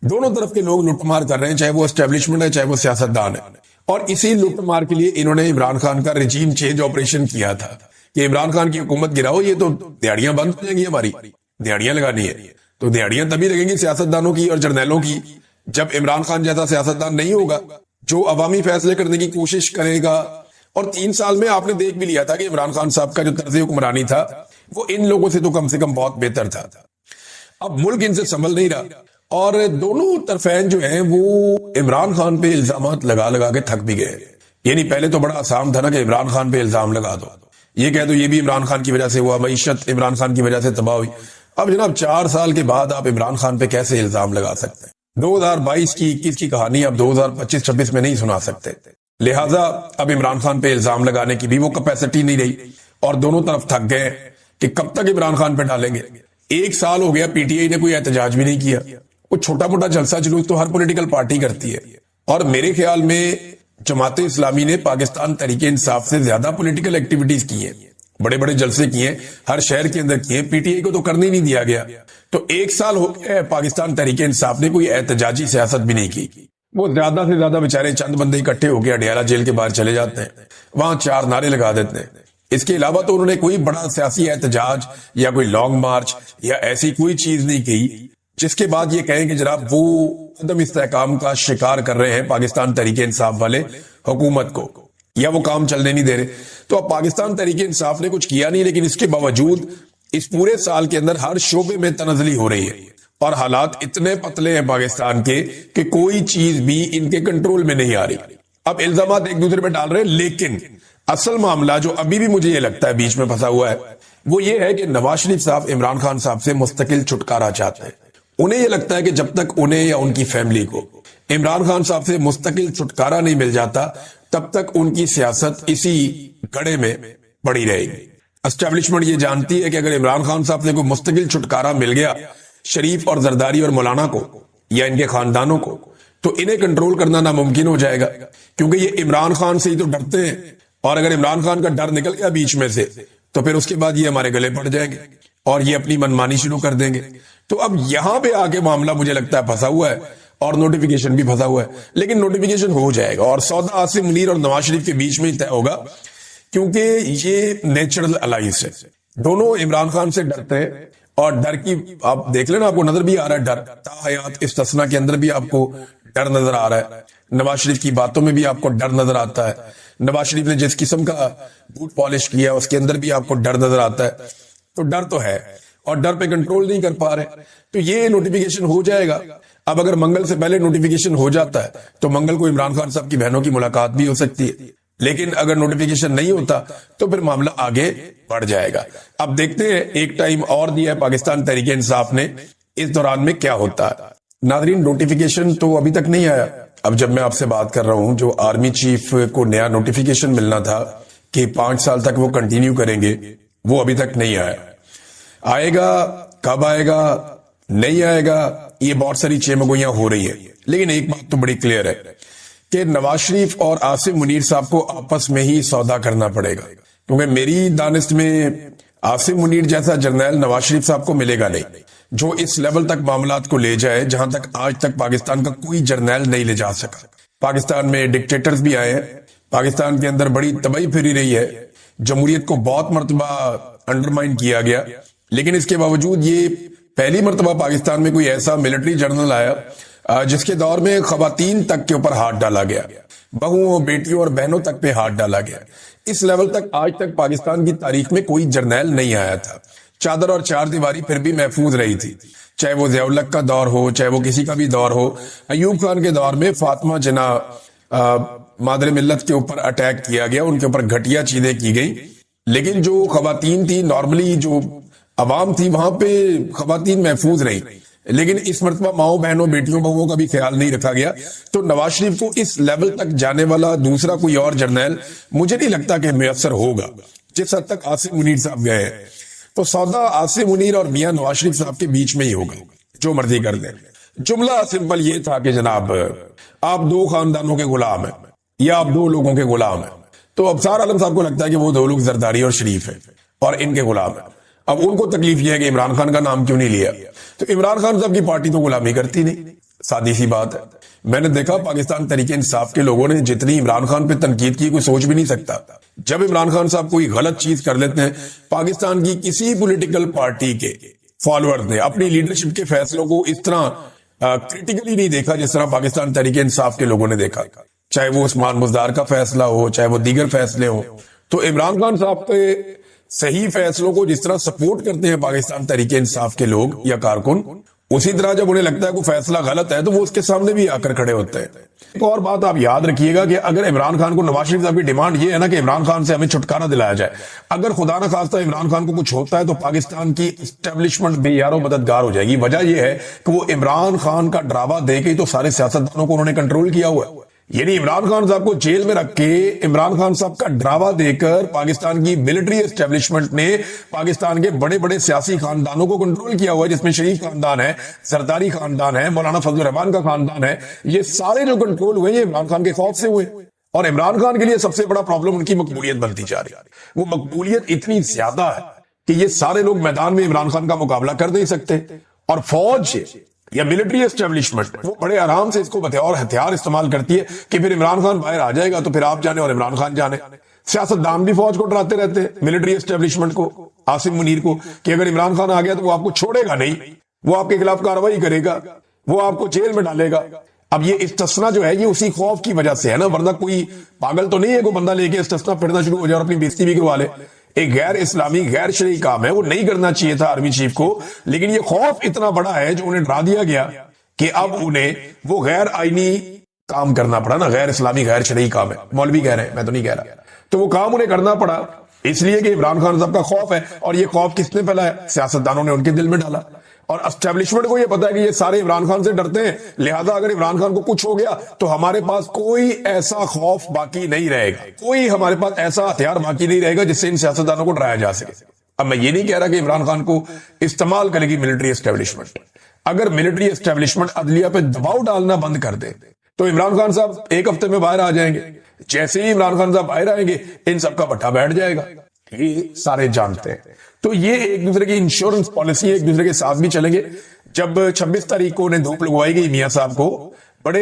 دونوں طرف کے لوگ لوٹ مار کر رہے ہیں، چاہے وہ اسٹیبلشمنٹ ہے چاہے وہ سیاستدان ہے، اور اسی لوٹ مار کے لیے انہوں نے عمران خان کا رجیم چینج آپریشن کیا تھا کہ عمران خان کی حکومت گراؤ، یہ تو دیہڑیاں بند ہو جائیں گی، ہماری دیہڑیاں لگانی ہے تو دیہڑیاں تبھی لگیں گی سیاستدانوں کی اور جرنیلوں کی جب عمران خان جیسا سیاستدان نہیں ہوگا جو عوامی فیصلے کرنے کی کوشش کرے گا۔ اور 3 سال میں آپ نے دیکھ بھی لیا تھا کہ عمران خان صاحب کا جو طرز حکمرانی تھا وہ ان لوگوں سے تو کم سے کم بہت بہتر تھا۔ اب ملک ان سے سنبھل نہیں رہا، اور دونوں طرفین جو ہیں وہ عمران خان پہ الزامات لگا لگا کے تھک بھی گئے۔ یعنی پہلے تو بڑا آسان تھا نا کہ عمران خان پہ الزام لگا دو، یہ کہہ دو یہ بھی عمران خان کی وجہ سے ہوا، معیشت عمران خان کی وجہ سے تباہ ہوئی۔ اب جناب 4 سال کے بعد آپ عمران خان پہ کیسے الزام لگا سکتے ہیں؟ 2022 کی 21 کی کہانی اب 2025-26 میں نہیں سنا سکتے، لہٰذا اب عمران خان پہ الزام لگانے کی بھی وہ کیپیسٹی نہیں رہی، اور دونوں طرف تھک گئے کہ کب تک عمران خان پہ ڈالیں گے۔ 1 سال ہو گیا پی ٹی آئی نے کوئی احتجاج بھی نہیں کیا، وہ چھوٹا موٹا جلسہ جلوس تو ہر پولیٹیکل پارٹی کرتی ہے، اور میرے خیال میں جماعت اسلامی نے پاکستان تحریک انصاف سے زیادہ پولیٹیکل ایکٹیویٹیز کی ہیں، بڑے بڑے جلسے کیے، ہر شہر کے اندر کیے، پی ٹی آئی کو تو کرنے نہیں دیا گیا۔ تو 1 سال ہو گیا پاکستان تحریک انصاف نے کوئی احتجاجی سیاست بھی نہیں کی، وہ زیادہ سے زیادہ بیچارے چند بندے اکٹھے ہو کے اڈیالہ جیل کے باہر چلے جاتے ہیں، وہاں 4 نعرے لگا دیتے ہیں۔ اس کے علاوہ تو انہوں نے کوئی بڑا سیاسی احتجاج یا کوئی لانگ مارچ یا ایسی کوئی چیز نہیں کی جس کے بعد یہ کہیں کہ جناب وہ عدم استحکام کا شکار کر رہے ہیں پاکستان تحریک انصاف والے حکومت کو، یا وہ کام چلنے نہیں دے رہے۔ تو اب پاکستان تحریک انصاف نے کچھ کیا نہیں، لیکن اس کے باوجود اس پورے سال کے اندر ہر شعبے میں تنزلی ہو رہی ہے، اور حالات اتنے پتلے ہیں پاکستان کے کہ کوئی چیز بھی ان کے کنٹرول میں نہیں آ رہی۔ اب الزامات ایک دوسرے پہ ڈال رہے ہیں، لیکن اصل معاملہ جو ابھی بھی مجھے یہ لگتا ہے بیچ میں پھنسا ہوا ہے وہ یہ ہے کہ نواز شریف صاحب عمران خان صاحب سے مستقل چھٹکارا چاہتے ہیں۔ انہیں یہ لگتا ہے کہ جب تک انہیں یا ان کی فیملی کو عمران خان صاحب سے مستقل چھٹکارا نہیں مل جاتا تب تک ان کی سیاست اسی گڑھے میں پڑی رہے گی۔ اسٹیبلشمنٹ یہ جانتی ہے کہ اگر عمران خان صاحب سے کوئی مستقل چھٹکارا مل گیا شریف اور زرداری اور مولانا کو یا ان کے خاندانوں کو، تو انہیں کنٹرول کرنا ناممکن ہو جائے گا، کیونکہ یہ عمران خان سے ہی تو ڈرتے ہیں، اور اگر عمران خان کا ڈر نکل گیا بیچ میں سے تو پھر اس کے بعد یہ ہمارے گلے پڑ جائیں گے اور یہ اپنی منمانی شروع کر دیں گے۔ تو اب یہاں پہ آ کے معاملہ مجھے لگتا ہے پھنسا ہوا ہے، اور نوٹیفیکیشن بھی پھنسا ہوا ہے، لیکن نوٹیفیکیشن ہو جائے گا، اور سودا عاصم منیر اور نواز شریف کے بیچ میں ہی طے ہوگا، کیونکہ یہ نیچرل الائنس ہے۔ دونوں عمران خان سے ڈرتے ہیں، اور ڈر کی آپ دیکھ لینا، آپ کو نظر بھی آ رہا ہے ڈر، تا حیات استثنا کے اندر بھی آپ کو ڈر نظر آ رہا ہے، نواز شریف کی باتوں میں بھی آپ کو ڈر نظر آتا ہے، نواز شریف نے جس قسم کا بوٹ پالش کیا اس کے اندر بھی آپ کو ڈر نظر آتا ہے۔ تو ڈر تو ہے، اور ڈر پہ کنٹرول نہیں کر پا رہے، تو یہ نوٹیفیکیشن ہو جائے گا۔ اب اگر منگل سے پہلے نوٹیفیکیشن ہو جاتا ہے تو منگل کو عمران خان صاحب کی بہنوں کی ملاقات بھی ہو سکتی ہے، لیکن اگر نوٹیفیکیشن نہیں ہوتا تو پھر معاملہ آگے بڑھ جائے گا۔ اب دیکھتے ہیں، ایک ٹائم اور دیا ہے پاکستان تحریک انصاف نے، اس دوران میں کیا ہوتا ہے۔ ناظرین، نوٹیفیکیشن تو ابھی تک نہیں آیا۔ اب جب میں آپ سے بات کر رہا ہوں، جو آرمی چیف کو نیا نوٹیفیکیشن ملنا تھا کہ 5 سال تک وہ کنٹینیو کریں گے، وہ ابھی تک نہیں آیا۔ آئے گا، کب آئے گا، نہیں آئے گا، یہ بہت ساری چیمگوئیاں ہو رہی ہیں، لیکن ایک بات تو بڑی کلیئر ہے کہ نواز شریف اور عاصم منیر صاحب کو آپس میں ہی سودا کرنا پڑے گا، کیونکہ میری دانست میں عاصم منیر جیسا جرنیل نواز شریف صاحب کو ملے گا نہیں، جو اس لیول تک معاملات کو لے جائے جہاں تک آج تک پاکستان کا کوئی جرنیل نہیں لے جا سکا۔ پاکستان میں ڈکٹیٹرز بھی آئے ہیں، پاکستان کے اندر بڑی تباہی پھیری رہی ہے، جمہوریت کو بہت مرتبہ انڈرمائن کیا گیا، لیکن اس کے باوجود یہ پہلی مرتبہ پاکستان میں کوئی ایسا ملٹری جنرل آیا جس کے دور میں خواتین تک کے اوپر ہاتھ ڈالا گیا، بہوؤں، بیٹیوں اور بہنوں تک پہ ہاتھ ڈالا گیا۔ اس لیول تک آج تک پاکستان کی تاریخ میں کوئی جرنیل نہیں آیا تھا۔ چادر اور 4 دیواری پھر بھی محفوظ رہی تھی، چاہے وہ ضیاء الحق کا دور ہو، چاہے وہ کسی کا بھی دور ہو۔ ایوب خان کے دور میں فاطمہ جناح مادر ملت کے اوپر اٹیک کیا گیا، ان کے اوپر گھٹیا چیزیں کی گئی، لیکن جو خواتین تھی، نارملی جو عوام تھی، وہاں پہ خواتین محفوظ رہی، لیکن اس مرتبہ ماؤں، بہنوں، بیٹیوں، بہوؤں کا بھی خیال نہیں رکھا گیا۔ تو نواز شریف کو اس لیول تک جانے والا دوسرا کوئی اور جرنیل مجھے نہیں لگتا کہ میسر ہوگا جس حد تک عاصم منیر صاحب گئے ہیں۔ تو سودا عاصم منیر اور میاں نواز شریف صاحب کے بیچ میں ہی ہوگا، جو مرضی کر دیں۔ جملہ سمپل یہ تھا کہ جناب آپ 2 خاندانوں کے غلام ہیں یا آپ 2 لوگوں کے غلام ہیں۔ تو ابصار عالم صاحب کو لگتا ہے کہ وہ 2 لوگ زرداری اور شریف ہیں اور ان کے غلام ہیں۔ اب ان کو تکلیف یہ ہے کہ عمران خان کا نام کیوں نہیں لیا؟ تو عمران خان صاحب کی پارٹی تو غلامی کرتی نہیں، سادی سی بات ہے. میں نے دیکھا پاکستان تحریک انصاف کے لوگوں نے جتنی عمران خان پہ تنقید کی کوئی سوچ بھی نہیں سکتا. جب عمران خان صاحب کوئی غلط چیز کر لیتے ہیں پاکستان کی کسی پولیٹیکل پارٹی کے فالوورز نے اپنی لیڈرشپ کے فیصلوں کو اس طرح کریٹیکلی نہیں دیکھا جس طرح پاکستان تحریک انصاف کے لوگوں نے دیکھا. چاہے وہ عثمان بزدار کا فیصلہ ہو چاہے وہ دیگر فیصلے ہو, تو عمران خان صاحب کے صحیح فیصلوں کو جس طرح سپورٹ کرتے ہیں پاکستان تحریک انصاف کے لوگ یا کارکن, اسی طرح جب انہیں لگتا ہے کوئی فیصلہ غلط ہے تو وہ اس کے سامنے بھی آ کر کھڑے ہوتے ہیں. ایک اور بات آپ یاد رکھیے گا کہ اگر عمران خان کو, نواز شریف صاحب کی ڈیمانڈ یہ ہے نا کہ عمران خان سے ہمیں چھٹکارا دلایا جائے, اگر خدا نہ خواستہ عمران خان کو کچھ ہوتا ہے تو پاکستان کی اسٹیبلشمنٹ بے یار و مددگار ہو جائے گی. وجہ یہ ہے کہ وہ عمران خان کا ڈراوا دے کے تو سارے سیاستدانوں کو انہوں نے کنٹرول کیا ہوا ہے. یعنی عمران خان صاحب کو جیل میں رکھ کے عمران خان صاحب کا ڈراوا دے کر پاکستان کی ملٹری اسٹیبلشمنٹ نے پاکستان کے بڑے بڑے سیاسی خاندانوں کو کنٹرول کیا ہوا ہے, جس میں شریف خاندان ہے, زرداری خاندان ہے, مولانا فضل الرحمان کا خاندان ہے. یہ سارے جو کنٹرول ہوئے یہ عمران خان کے خوف سے ہوئے. اور عمران خان کے لیے سب سے بڑا پرابلم ان کی مقبولیت بنتی جا رہی ہے. وہ مقبولیت اتنی زیادہ ہے کہ یہ سارے لوگ میدان میں عمران خان کا مقابلہ کر نہیں سکتے, اور فوج یا ملٹری اسٹیبلشمنٹ وہ بڑے آرام سے اس کو بطور ہتھیار استعمال کرتی ہے کہ پھر عمران خان باہر آ جائے گا تو پھر آپ جانے اور عمران خان جانے. سیاستدان بھی فوج کو ڈراتے رہتے ہیں, ملٹری اسٹیبلشمنٹ کو, عاصم منیر کو, کہ اگر عمران خان آ گیا تو وہ آپ کو چھوڑے گا نہیں, وہ آپ کے خلاف کارروائی کرے گا, وہ آپ کو جیل میں ڈالے گا. اب یہ استثنا جو ہے یہ اسی خوف کی وجہ سے ہے نا, ورنہ کوئی پاگل تو نہیں ہے کوئی بندہ لے کے استثنا پھرنا شروع ہو جائے اور اپنی بےزتی بھی کروا لے. ایک غیر اسلامی غیر شرعی کام ہے, وہ نہیں کرنا چاہیے تھا آرمی چیف کو, لیکن یہ خوف اتنا بڑا ہے جو انہیں ڈرا دیا گیا کہ اب انہیں وہ غیر آئینی کام کرنا پڑا نا, غیر اسلامی غیر شرعی کام ہے. مولوی کہہ رہے ہیں, میں تو نہیں کہہ رہا. تو وہ کام انہیں کرنا پڑا اس لیے کہ عمران خان صاحب کا خوف ہے, اور یہ خوف کس نے پھیلایا؟ سیاستدانوں نے ان کے دل میں ڈالا. اور اسٹیبلشمنٹ کو یہ پتا ہے کہ یہ سارے عمران خان سے ڈرتے ہیں, لہذا اگر عمران خان کو کچھ ہو گیا تو ہمارے پاس کوئی ایسا خوف باقی نہیں رہے گا, کوئی ہمارے پاس ایسا ہتھیار باقی نہیں رہے گا جس سے ان سیاستدانوں کو ڈرایا جا سکے. اب میں یہ نہیں کہہ رہا کہ عمران خان کو استعمال کرے گی ملٹری اسٹیبلشمنٹ. اگر ملٹری اسٹیبلشمنٹ عدلیہ پہ دباؤ ڈالنا بند کر دے تو عمران خان صاحب ایک ہفتے میں باہر آ جائیں گے. جیسے ہی عمران خان صاحب باہر آئیں گے ان سب کا بٹھا بیٹھ جائے گا, یہ سارے جانتے ہیں. تو یہ ایک دوسرے کی انشورنس پالیسی ایک دوسرے کے ساتھ بھی چلیں گے. جب 26 تاریخ کو انہیں دھوپ لگوائی گئی میاں صاحب کو, بڑے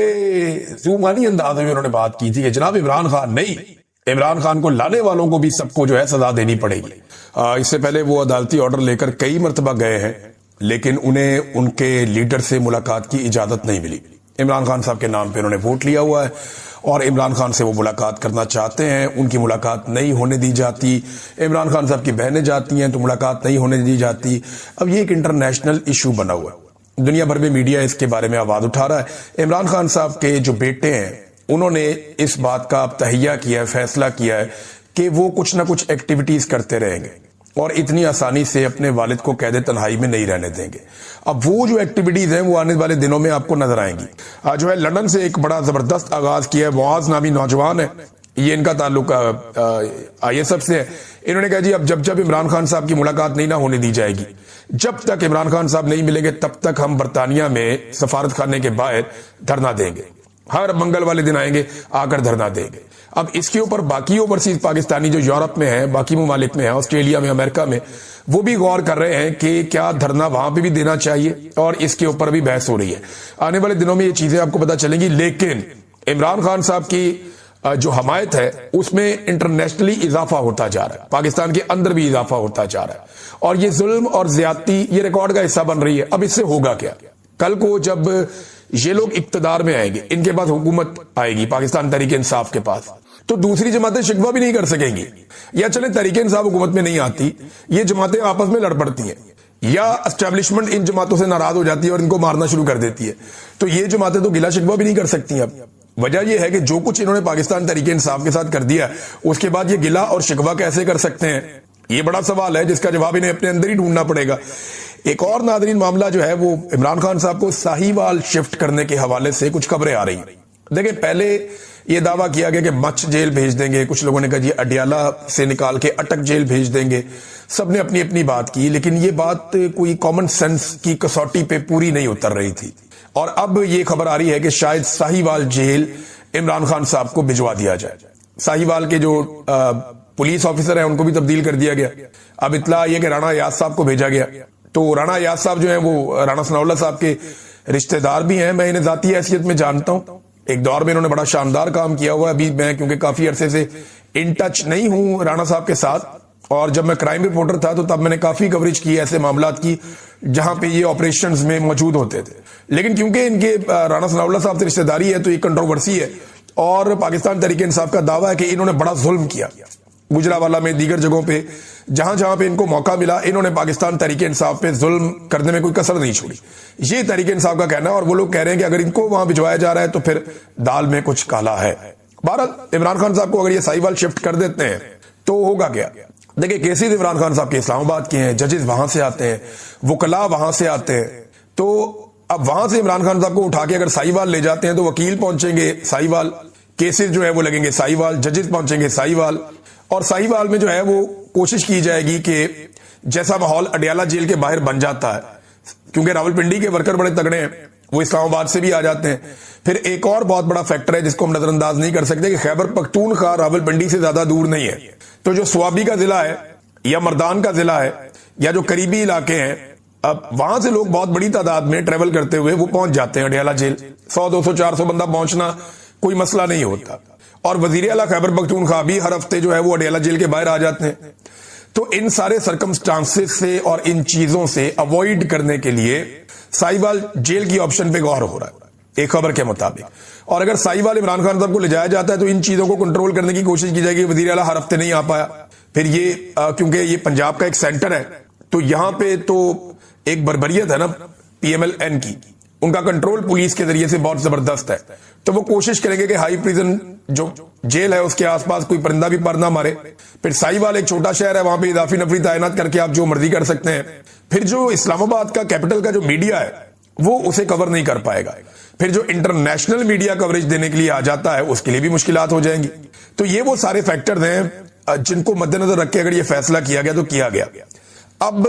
زومانی انداز میں انہوں نے بات کی تھی کہ جناب عمران خان نہیں, عمران خان کو لانے والوں کو بھی سب کو جو ہے سزا دینی پڑے گی. اس سے پہلے وہ عدالتی آرڈر لے کر کئی مرتبہ گئے ہیں, لیکن انہیں ان کے لیڈر سے ملاقات کی اجازت نہیں ملی. عمران خان صاحب کے نام پہ انہوں نے ووٹ لیا ہوا ہے اور عمران خان سے وہ ملاقات کرنا چاہتے ہیں, ان کی ملاقات نہیں ہونے دی جاتی. عمران خان صاحب کی بہنیں جاتی ہیں تو ملاقات نہیں ہونے دی جاتی. اب یہ ایک انٹرنیشنل ایشو بنا ہوا ہے, دنیا بھر میں میڈیا اس کے بارے میں آواز اٹھا رہا ہے. عمران خان صاحب کے جو بیٹے ہیں انہوں نے اس بات کا تہیہ کیا ہے, فیصلہ کیا ہے کہ وہ کچھ نہ کچھ ایکٹیویٹیز کرتے رہیں گے اور اتنی آسانی سے اپنے والد کو قید تنہائی میں نہیں رہنے دیں گے. اب وہ جو ایکٹیویٹیز ہیں وہ آنے والے دنوں میں آپ کو نظر آئیں گی. جو ہے لندن سے ایک بڑا زبردست آغاز کیا ہے, معاذ نامی نوجوان ہے, یہ ان کا تعلق ISF سے ہے. انہوں نے کہا جی اب جب عمران خان صاحب کی ملاقات نہیں نہ ہونے دی جائے گی, جب تک عمران خان صاحب نہیں ملیں گے تب تک ہم برطانیہ میں سفارت خانے کے باہر دھرنا دیں گے, ہر منگل والے دن آئیں گے, آ کر دھرنا دیں گے. اب اس کے اوپر باقی اوورسیز پاکستانی جو یورپ میں ہیں, باقی ممالک میں ہیں, آسٹریلیا میں, امریکہ میں, وہ بھی غور کر رہے ہیں کہ کیا دھرنا وہاں پہ بھی دینا چاہیے, اور اس کے اوپر بھی بحث ہو رہی ہے. آنے والے دنوں میں یہ چیزیں آپ کو پتہ چلیں گی. لیکن عمران خان صاحب کی جو حمایت ہے اس میں انٹرنیشنلی اضافہ ہوتا جا رہا ہے, پاکستان کے اندر بھی اضافہ ہوتا جا رہا ہے, اور یہ ظلم اور زیادتی یہ ریکارڈ کا حصہ بن رہی ہے. اب اس سے ہوگا کیا؟ کل کو جب یہ لوگ اقتدار میں آئیں گے, ان کے پاس حکومت آئے گی پاکستان تحریک انصاف کے پاس, تو دوسری جماعتیں شکوہ بھی نہیں کر سکیں گی. یا چلیں تحریک انصاف حکومت میں نہیں آتی, یہ جماعتیں آپس میں لڑ پڑتی ہیں, یا اسٹیبلشمنٹ ان جماعتوں سے ناراض ہو جاتی ہے اور ان کو مارنا شروع کر دیتی ہے, تو یہ جماعتیں تو گلا شکوہ بھی نہیں کر سکتی. اب وجہ یہ ہے کہ جو کچھ انہوں نے پاکستان تحریک انصاف کے ساتھ کر دیا, اس کے بعد یہ گلا اور شکوہ کیسے کر سکتے ہیں؟ یہ بڑا سوال ہے جس کا جواب انہیں اپنے اندر ہی ڈھونڈنا پڑے گا. ایک اور ناظرین معاملہ جو ہے وہ عمران خان صاحب کو ساہیوال شفٹ کرنے کے حوالے سے کچھ خبریں آ رہی ہیں. دیکھیں پہلے یہ دعویٰ کیا گیا کہ مچھ جیل بھیج دیں گے, کچھ لوگوں نے کہا جی اڈیالہ سے نکال کے اٹک جیل بھیج دیں گے. سب نے اپنی اپنی بات کی, لیکن یہ بات کوئی کامن سینس کی کسوٹی پہ پوری نہیں اتر رہی تھی. اور اب یہ خبر آ رہی ہے کہ شاید ساہیوال جیل عمران خان صاحب کو بھجوا دیا جائے. ساہیوال کے جو پولیس آفیسر ہیں ان کو بھی تبدیل کر دیا گیا. اب اطلاع یہ کہ رانا یاس صاحب کو بھیجا گیا, تو رانا یاس صاحب جو ہیں وہ رانا ثناء اللہ صاحب کے رشتہ دار بھی ہیں, میں انہیں ذاتی حیثیت میں جانتا ہوں. ایک دور میں انہوں نے بڑا شاندار کام کیا ہوا ہے. ابھی میں کیونکہ کافی عرصے سے ان ٹچ نہیں ہوں رانا صاحب کے ساتھ, اور جب میں کرائم رپورٹر تھا تو تب میں نے کافی کوریج کی ایسے معاملات کی جہاں پہ یہ آپریشنز میں موجود ہوتے تھے. لیکن کیونکہ ان کے رانا ثناء اللہ صاحب سے رشتہ داری ہے تو یہ کنٹروورسی ہے, اور پاکستان تحریک انصاف کا دعویٰ ہے کہ انہوں نے بڑا ظلم کیا گجرانوالہ میں, دیگر جگہوں پہ جہاں جہاں پہ ان کو موقع ملا انہوں نے پاکستان تحریک انصاف پہ ظلم کرنے میں کوئی کسر نہیں چھوڑی. یہ تحریک انصاف کا کہنا ہے, اور وہ لوگ کہہ رہے ہیں کہ اگر ان کو وہاں بھجوایا جا رہا ہے تو پھر دال میں کچھ کالا ہے. بہرحال عمران خان صاحب کو اگر یہ ساہیوال شفٹ کر دیتے ہیں تو ہوگا کیا؟ دیکھیں کیسز عمران خان صاحب کے اسلام آباد کے ہیں, ججز وہاں سے آتے ہیں, وکلاء وہاں سے آتے ہیں, تو اب وہاں سے عمران خان صاحب کو اٹھا کے اگر ساہیوال لے جاتے ہیں تو وکیل پہنچیں گے ساہیوال, کیسز جو ہے وہ لگیں گے ساہیوال, ججز پہنچیں گے ساہیوال, اور ساہیوال میں جو ہے وہ کوشش کی جائے گی کہ جیسا ماحول اڈیالہ جیل کے باہر بن جاتا ہے, کیونکہ راولپنڈی کے ورکر بڑے تگڑے ہیں, وہ اسلام آباد سے بھی آ جاتے ہیں. پھر ایک اور بہت بڑا فیکٹر ہے جس کو ہم نظر انداز نہیں کر سکتے کہ خیبر پختونخوا راولپنڈی سے زیادہ دور نہیں ہے, تو جو سوابی کا ضلع ہے یا مردان کا ضلع ہے یا جو قریبی علاقے ہیں, اب وہاں سے لوگ بہت بڑی تعداد میں ٹریول کرتے ہوئے وہ پہنچ جاتے ہیں اڈیالہ جیل. 100 200 400 بندہ پہنچنا کوئی مسئلہ نہیں ہوتا, اور وزیر اعلیٰ خیبر پختونخوا بھی ہر ہفتے جو ہے وہ اڈیالہ جیل کے باہر آ جاتے ہیں. تو ان سارے سرکمسٹانسز سے اور ان چیزوں سے اوائڈ کرنے کے لیے ساہیوال جیل کی آپشن پہ غور ہو رہا ہے ایک خبر کے مطابق. اور اگر ساہیوال عمران خان صاحب کو لے جایا جاتا ہے تو ان چیزوں کو کنٹرول کرنے کی کوشش کی جائے گی. وزیر اعلیٰ ہر ہفتے نہیں آ پایا, پھر یہ کیونکہ یہ پنجاب کا ایک سینٹر ہے تو یہاں پہ تو ایک بربریت ہے نا پی ایم ایل این کی, ان کا کنٹرول پولیس کے ذریعے سے بہت زبردست ہے, تو وہ کوشش کریں گے کہ ہائی پریزن جو جیل ہے اس کے آس پاس کوئی پرندہ بھی پر نہ مارے. پھر ساہیوال ایک چھوٹا شہر ہے, وہاں پہ اضافی نفری تعینات کر کے آپ جو مرضی کر سکتے ہیں. پھر جو اسلام آباد کا کیپٹل کا جو میڈیا ہے وہ اسے کور نہیں کر پائے گا. پھر جو انٹرنیشنل میڈیا کوریج دینے کے لیے آ جاتا ہے اس کے لیے بھی مشکلات ہو جائیں گی. تو یہ وہ سارے فیکٹرز ہیں جن کو مد نظر رکھ کے اگر یہ فیصلہ کیا گیا تو کیا گیا. اب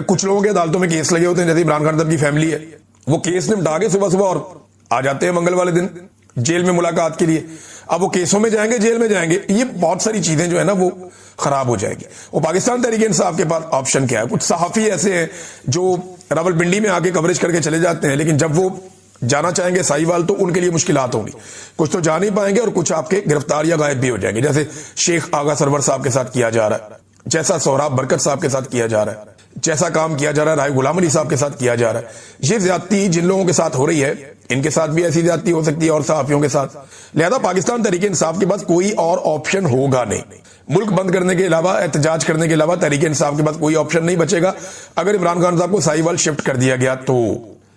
کچھ لوگوں کے عدالتوں میں کیس لگے ہوتے ہیں, جیسے عمران خان صاحب کی فیملی ہے, وہ کیس نمٹا کے صبح صبح اور آ جاتے ہیں منگل والے دن جیل میں ملاقات کے لیے. اب وہ کیسوں میں جائیں گے, جیل میں جائیں گے, یہ بہت ساری چیزیں جو ہے نا وہ خراب ہو جائیں گی. وہ پاکستان تحریک انصاف کے پاس آپشن کیا ہے؟ کچھ صحافی ایسے ہیں جو راولپنڈی میں آ کے کوریج کر کے چلے جاتے ہیں, لیکن جب وہ جانا چاہیں گے ساہیوال تو ان کے لیے مشکلات ہوں گی. کچھ تو جا نہیں پائیں گے اور کچھ آپ کے گرفتار یا غائب بھی ہو جائیں گے, جیسے شیخ آغا سرور صاحب کے ساتھ کیا جا رہا ہے, جیسا سہراب برکت صاحب کے ساتھ کیا جا رہا ہے, جیسا کام کیا جا رہا ہے رائے غلام علی صاحب کے ساتھ کیا جا رہا ہے. یہ زیادتی جن لوگوں کے ساتھ ہو رہی ہے ان کے ساتھ بھی ایسی زیادتی ہو سکتی ہے اور صحافیوں کے ساتھ. لہذا پاکستان تحریک انصاف کے پاس کوئی اور آپشن ہوگا نہیں. ملک بند کرنے کے علاوہ, احتجاج کرنے کے علاوہ تحریک انصاف کے پاس کوئی آپشن نہیں بچے گا. اگر عمران خان صاحب کو ساہیوال شفٹ کر دیا گیا تو,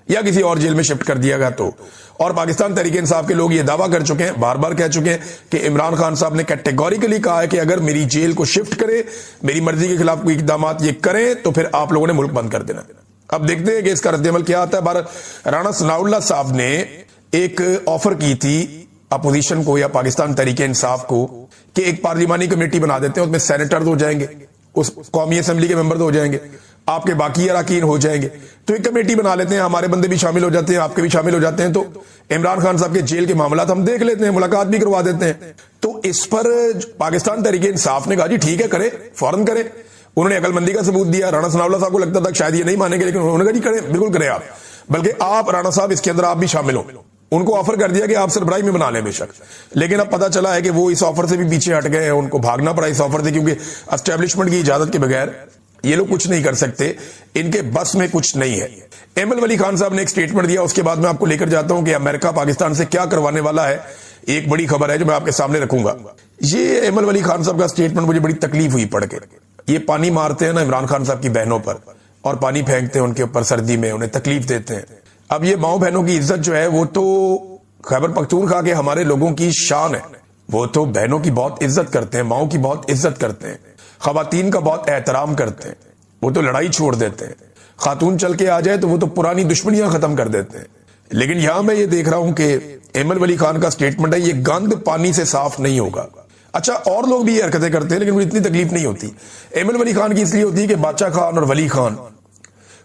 یا کسی اور جیل میں شفٹ کر دیا گیا تو, اور پاکستان تحریک انصاف کے لوگ یہ دعویٰ کر چکے ہیں, بار بار کہہ چکے ہیں کہ عمران خان صاحب نے کیٹیگوریکلی کہا ہے کہ اگر میری جیل کو شفٹ کرے, میری مرضی کے خلاف کوئی اقدامات یہ کریں تو پھر آپ لوگوں نے ملک بند کر دینا. اب دیکھتے ہیں کہ اس کا رد عمل کیا آتا ہے. رانا ثناء اللہ صاحب نے ایک آفر کی تھی اپوزیشن کو یا پاکستان تحریک انصاف کو کہ ایک پارلیمانی کمیٹی بنا دیتے ہیں, اس میں سینیٹرز ہو جائیں گے, اس قومی اسمبلی کے ممبرز ہو جائیں گے, آپ کے باقی اراکین ہو جائیں گے, تو ایک کمیٹی بنا لیتے ہیں, ہمارے بندے بھی شامل ہو جاتے ہیں, آپ کے بھی شامل ہو جاتے ہیں, تو عمران خان صاحب کے جیل کے معاملات ہم دیکھ لیتے ہیں, ملاقات بھی کروا دیتے ہیں. تو اس پر پاکستان تحریک انصاف نے کہا جی ٹھیک ہے کرے, فوراً کرے. انہوں نے عقل مندی کا ثبوت دیا. رانا ثناء اللہ صاحب کو لگتا تھا کہ شاید یہ نہیں مانیں گے, لیکن انہوں نے کہا جی کریں, بالکل کریں آپ, بلکہ آپ رانا صاحب اس کے اندر آپ بھی شامل ہوں. ان کو آفر کر دیا کہ آپ سربراہی میں بنا لیں بے شک, لیکن اب پتا چلا ہے کہ وہ اس آفر سے بھی پیچھے ہٹ گئے ہیں, ان کو بھاگنا پڑا اس آفر سے, کیونکہ اسٹیبلشمنٹ کی اجازت کے بغیر یہ لوگ کچھ نہیں کر سکتے, ان کے بس میں کچھ نہیں ہے. ایمل ولی خان صاحب نے ایک سٹیٹمنٹ دیا, اس کے بعد میں آپ کو لے کر جاتا ہوں کہ امریکہ پاکستان سے کیا کروانے والا ہے. ایک بڑی خبر ہے جو میں آپ کے سامنے رکھوں گا. یہ ایمل ولی خان صاحب کا سٹیٹمنٹ مجھے بڑی تکلیف ہوئی پڑھ کے. یہ پانی مارتے ہیں نا عمران خان صاحب کی بہنوں پر, اور پانی پھینکتے ہیں ان کے اوپر سردی میں, انہیں تکلیف دیتے ہیں. اب یہ ماؤں بہنوں کی عزت جو ہے وہ تو خیبر پختونخوا کے ہمارے لوگوں کی شان ہے, وہ تو بہنوں کی بہت عزت کرتے ہیں, ماؤں کی بہت عزت کرتے ہیں, خواتین کا بہت احترام کرتے ہیں, وہ تو لڑائی چھوڑ دیتے ہیں. خاتون چل کے آ جائے تو وہ تو پرانی دشمنیاں ختم کر دیتے ہیں. لیکن یہاں میں یہ دیکھ رہا ہوں کہ ایمل ولی خان کا سٹیٹمنٹ ہے یہ گند پانی سے صاف نہیں ہوگا. اچھا اور لوگ بھی یہ حرکتیں کرتے ہیں لیکن مجھے اتنی تکلیف نہیں ہوتی. ایمل ولی خان کی اس لیے ہوتی ہے کہ بادشاہ خان اور ولی خان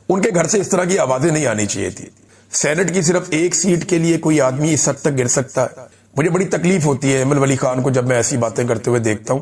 ان کے گھر سے اس طرح کی آوازیں نہیں آنی چاہیے تھی. سینٹ کی صرف ایک سیٹ کے لیے کوئی آدمی اس حد تک گر سکتا ہے. مجھے بڑی تکلیف ہوتی ہے ایمل ولی خان کو جب میں ایسی باتیں کرتے ہوئے دیکھتا ہوں.